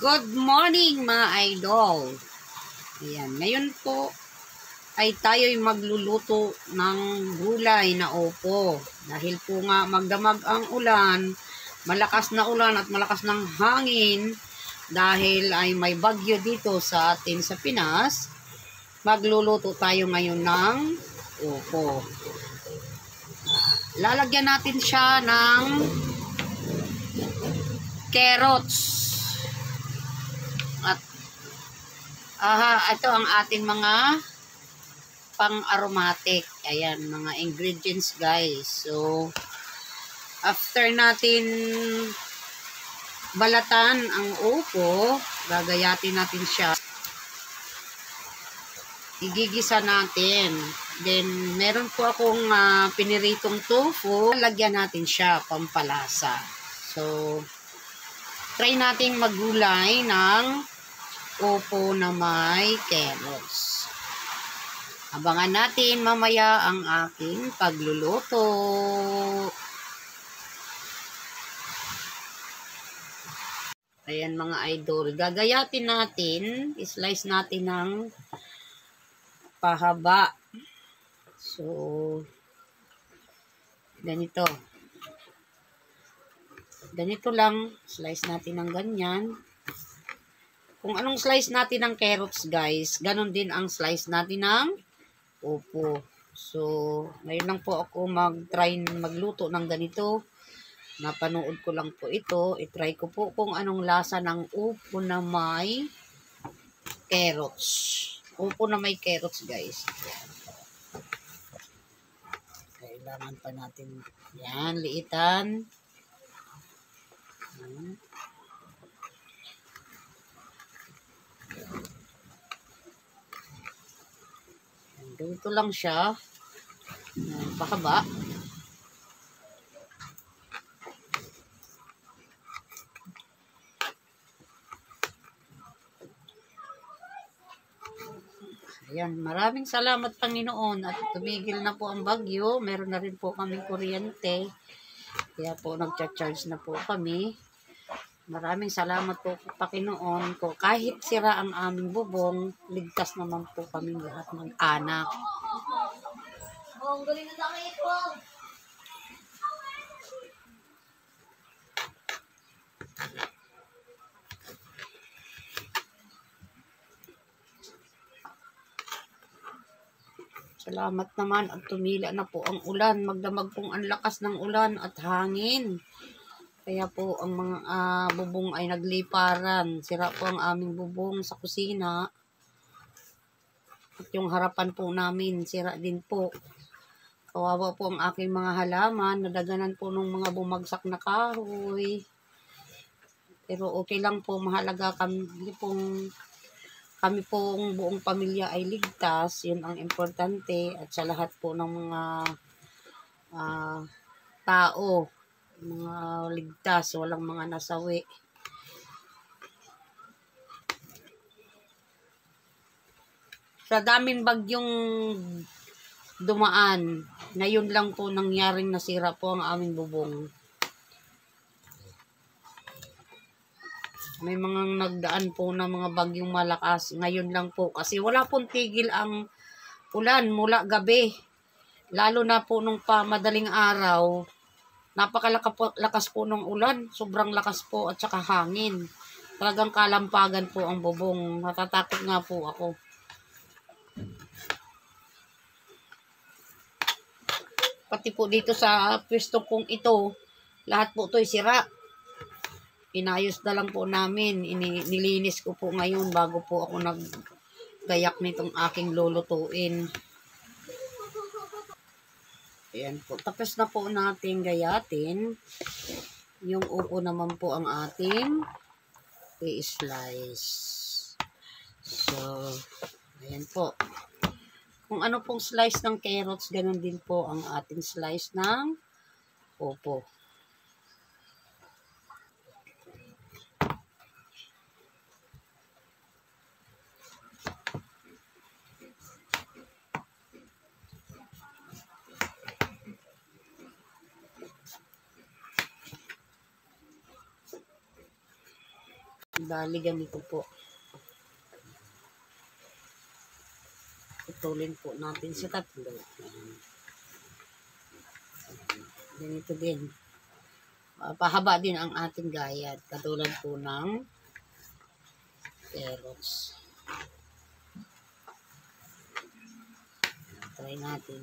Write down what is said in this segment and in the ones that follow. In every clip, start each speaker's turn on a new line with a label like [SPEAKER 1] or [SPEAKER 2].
[SPEAKER 1] Good morning mga idol. Ayan, ngayon po ay tayo'y magluluto ng gulay na upo. Dahil po nga magdamag ang ulan, malakas na ulan at malakas ng hangin, dahil ay may bagyo dito sa atin sa Pinas, magluluto tayo ngayon ng upo. Lalagyan natin siya ng carrots. At ito ang ating mga pang-aromatic. Ayan, mga ingredients guys. So, after natin balatan ang upo, gagayatin natin siya. Igigisa natin. Then, meron po akong piniritong tofu. Lagyan natin siya, pampalasa. So, try nating maggulay ng upo na may carrots. Abangan natin mamaya ang aking pagluluto. Ayan mga idol, gagayatin natin, slice natin ng pahaba. So, ganito. Ganito lang, slice natin ng ganyan. Kung anong slice natin ng carrots guys, ganun din ang slice natin ng upo. So, ngayon lang po ako mag-try magluto ng ganito. Napanood ko lang po ito. I-try ko po kung anong lasa ng upo na may carrots. Upo na may carrots guys. Kailangan pa natin yan, liitan. Ganito lang siya. Pakaba. Ayan, maraming salamat Panginoon at tumigil na po ang bagyo. Meron na rin po kaming kuryente. Kaya po nagcha-charge na po kami. Maraming salamat po Panginoon ko. Kahit sira ang aming bubong, ligtas naman po kami lahat ng anak. Galing na tayo ito. Salamat naman at tumila na po ang ulan. Magdamag pong ang lakas ng ulan at hangin. Kaya po ang mga bubong ay nagliparan. Sira po ang aming bubong sa kusina. At yung harapan po namin, sira din po. Kawawa po ang aking mga halaman. Nadaganan po ng mga bumagsak na kahoy. Pero okay lang po, mahalaga kami pong buong pamilya ay ligtas. Yun ang importante. At sa lahat po ng mga tao, mga ligtas, walang mga nasawi. Sa daming bagyong dumaan, ngayon lang po nangyaring nasira po ang aming bubong. May mga nagdaan po na mga bagyong malakas, ngayon lang po. Kasi wala pong tigil ang ulan mula gabi. Lalo na po nung madaling araw, napakalakas po ng ulan, sobrang lakas po at saka hangin. Talagang kalampagan po ang bubong. Natatakot nga po ako. Pati po dito sa pwesto kong ito, lahat po ito'y sira. Inayos na lang po namin. Nilinis ko po ngayon bago po ako naggayak nitong aking lulutuin. Ayan po. Tapos na po natin gayatin. Yung upo naman po ang ating i-slice. So, ayan po. Kung ano pong slice ng carrots, ganun din po ang ating slice ng Opo. Bali, ganito po. Putulin po natin sa tatlo. Ganito din. Pahaba din ang ating gayat. Katulad po ng carrots. Try natin.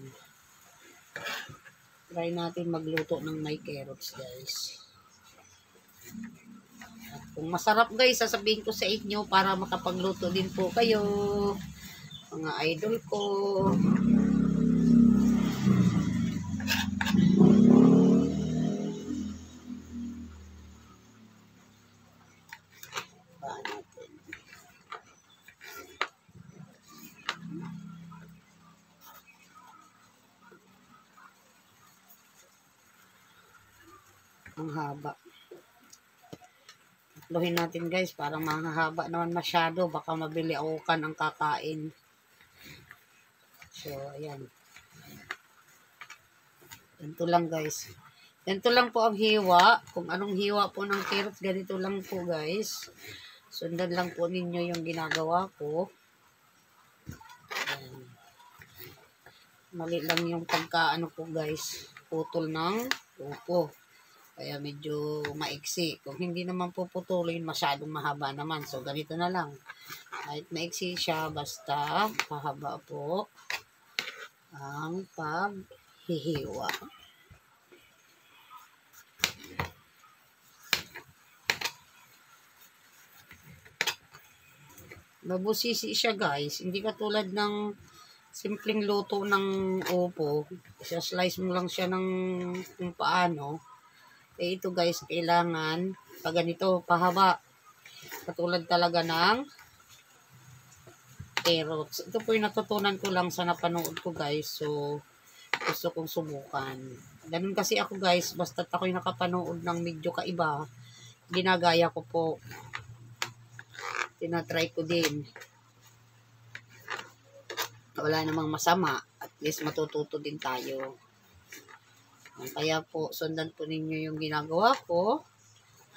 [SPEAKER 1] Try natin magluto ng may carrots, guys. At kung masarap, guys, sasabihin ko sa inyo para makapagluto din po kayo. Mga idol ko. Baan natin. Ang haba. Tatluhin natin, guys, parang mahahaba naman masyado. Baka mabili aukan ang kakain. So, ayan. Ganito lang, guys. Ganito lang po ang hiwa. Kung anong hiwa po ng carrots, ganito lang po, guys. Sundan lang po ninyo yung ginagawa ko. Ayan. Mali lang yung pagkaano po, guys. Putol ng upo. Kaya medyo maiksi. Kung hindi naman po putulin, masyadong mahaba naman. So, ganito na lang. Kahit maiksi siya, basta mahaba po ang paghihiwa. Mabusisi siya, guys. Hindi katulad ng simpleng luto ng upo. Isa-slice mo lang siya ng kung paano. Eh, ito, guys, kailangan pag ganito, pahaba. Katulad talaga ng carrots. Ito po yung natutunan ko lang sa napanood ko, guys. So, gusto kong subukan. Ganun kasi ako, guys. Basta't ako'y nakapanood ng medyo kaiba, ginagaya ko po. Tinatry ko din. Wala namang masama. At least matututo din tayo. Kaya po, sundan po ninyo yung ginagawa ko.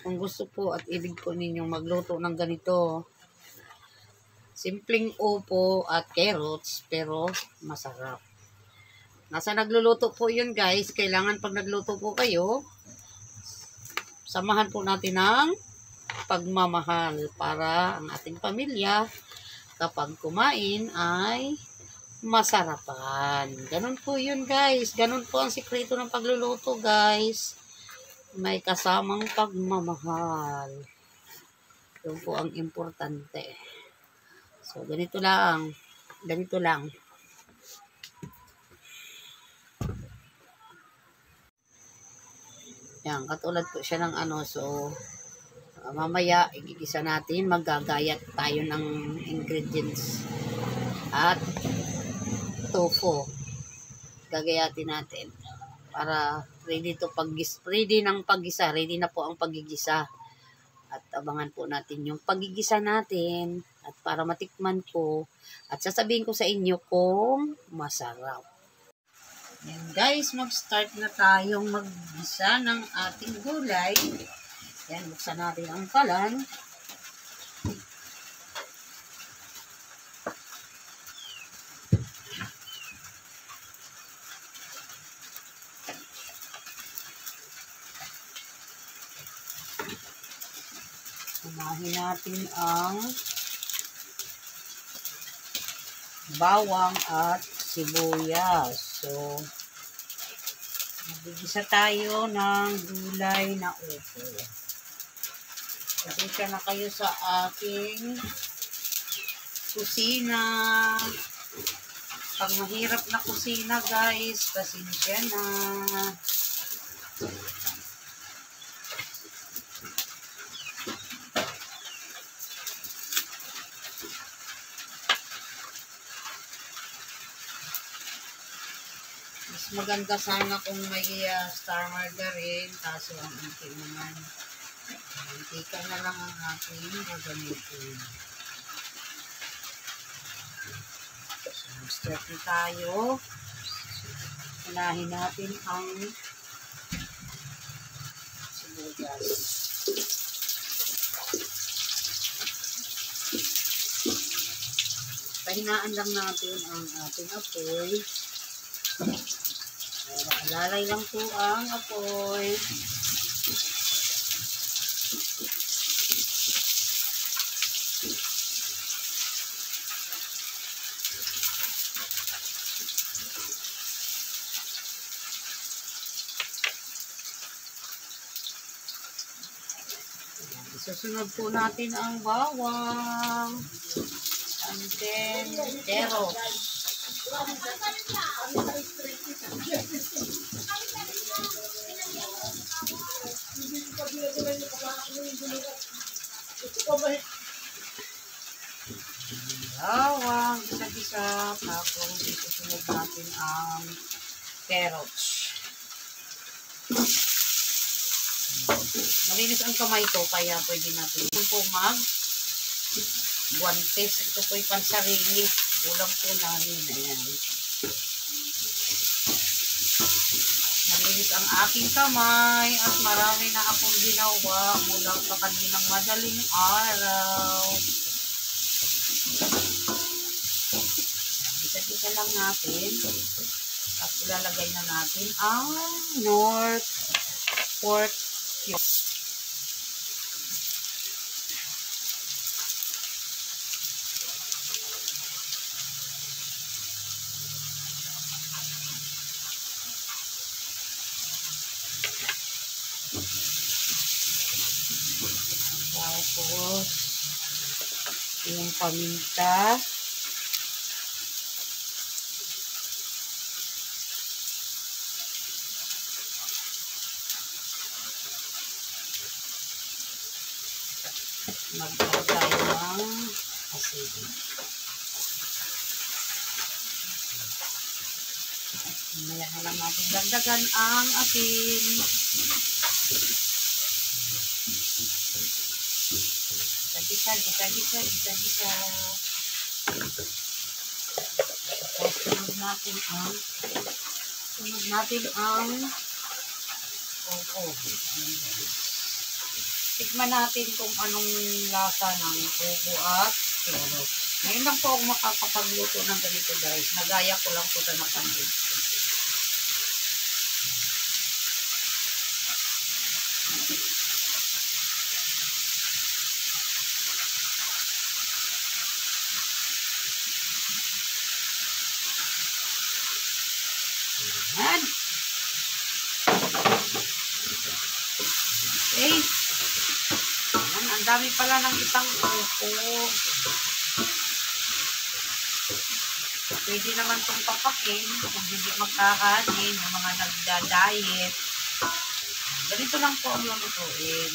[SPEAKER 1] Kung gusto po at ibig po ninyong magluto ng ganito. Simpleng upo at carrots, pero masarap. Nasa nagluluto po yun, guys. Kailangan pag nagluto po kayo, samahan po natin ng pagmamahal para ang ating pamilya kapag kumain ay masarapan. Ganun po yun, guys. Ganun po ang sikreto ng pagluluto, guys. May kasamang pagmamahal. Yun po ang importante. So, ganito lang. Ganito lang. Yan, katulad po siya ng ano. So, mamaya, igigisa natin. Maggagayat tayo ng ingredients. At tofu. Gagayatin natin para ready ng paggisa. Ready na po ang paggigisa. At abangan po natin yung paggigisa natin at para matikman ko at sasabihin ko sa inyo kung masarap. Yan, guys, mag-start na tayong maggisa ng ating gulay. Yan, buksan natin ang kalan. Unahin natin ang bawang at sibuyas. So, magigisa tayo ng gulay na upo. Pasensya na kayo sa aking kusina. Pag mahirap na kusina, guys, pasensya na. maganda sana kung may star margarine, kaso ang unti naman. Mantika na lang ang aking gagamitin. So, start na tayo. Unahin natin ang sibuyas. Pahinaan lang natin ang ating apoy. Alalay lang po ang apoy. Susunod po natin ang bawang. And then, carrots. Bawang, isa-isa. Tapos, isusunod natin ang carrots. Malinis ang kamay ko, kaya pwede natin po guantes. Ito po'y pansarili. Ulam po namin. Ayan. Malinis ang aking kamay at marami na akong ginawa mula sa kaninang madaling araw. Isa-isa lang natin. At ilalagay na natin ang North Pork cube. Tapos, yung paminta. Magpapag tayo ng asin. Mamaya na lang natin dagdagan ang asin. Isa-isa. Tapos sunod natin ang koko. Tikman natin kung anong lasa ng koko at carrots. Ngayon lang po ako makakapagluto ng ganito guys. Nagaya ko lang po ito na pansin. Ayan. Okay. Ayan, ang dami pala ng isang koko. Pwede naman itong papakin kung hindi magkakanin, yung mga nagda-diet. Ganito lang po ang lulutuin.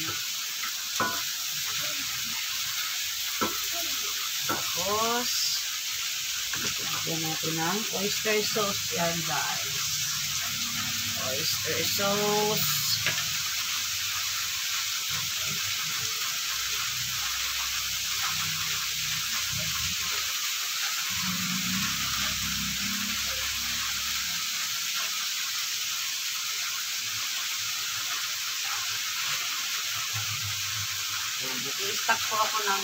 [SPEAKER 1] Tapos, lagyan natin ng oyster sauce yan guys. Oyster sauce. I-stack po ako ng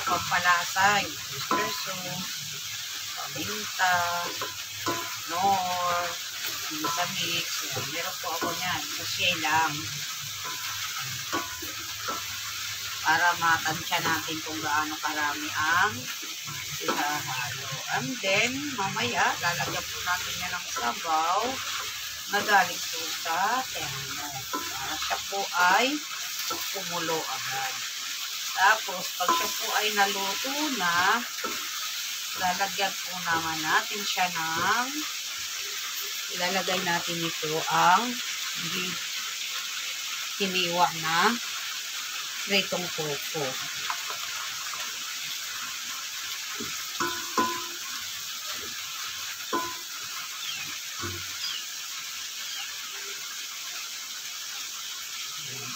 [SPEAKER 1] pampalasa, yung oyster sauce, paminta, nor, mix. Meron po ako yan. Kasi lang. Para matansya natin kung gaano karami ang ihahalo. And then, mamaya, lalagyan po natin yan ng sabaw na galing po sa termo. Para siya po ay kumulo agad. Tapos, pag siya po ay naluto na, lalagyan po naman natin siya ng, ilalagay natin ito ang hiniwa na pritong koko.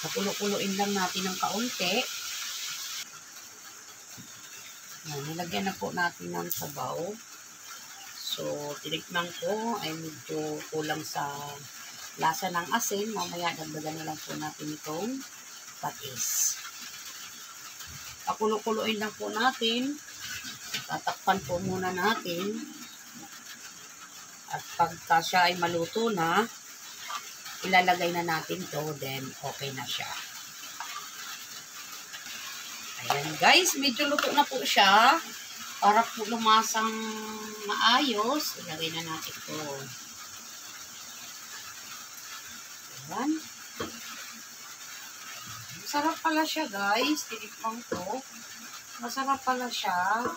[SPEAKER 1] Pakulo-kuloin lang natin ng kaunti. Nilagyan na po natin ng sabaw. So, tinikman ko ay medyo kulang sa lasa ng asin. Mamaya dagdagan na lang po natin itong patis. Pakulo-kuloin lang po natin. Tatakpan po muna natin. At pagka siya ay maluto na, ilalagay na natin to, then okay na siya. Ayan guys, medyo luto na po siya. Para po lumasang maayos, ilagay na natin to. Ayan. Masarap pala siya guys, tinikman ko. Masarap pala siya.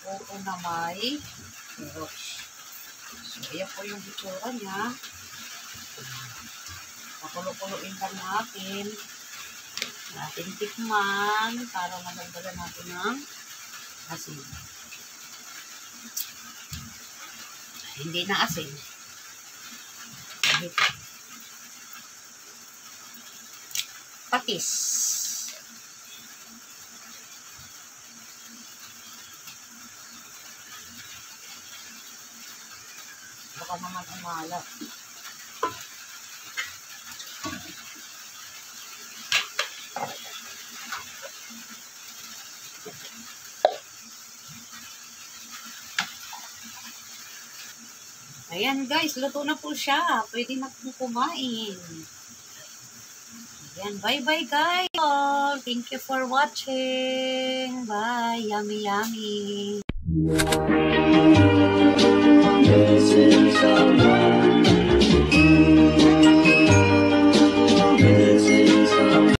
[SPEAKER 1] Oo na may. So, ayan po yung itsura niya. Pakulo-kuloin lang natin. Natin tikman para madagdagan natin ng asin. Hindi na asin. Patis. Baka naman umalat. Ayan guys, luto na po siya. Pwede na po kumain. Ayan, bye-bye guys. Thank you for watching. Bye. Yummy, yummy.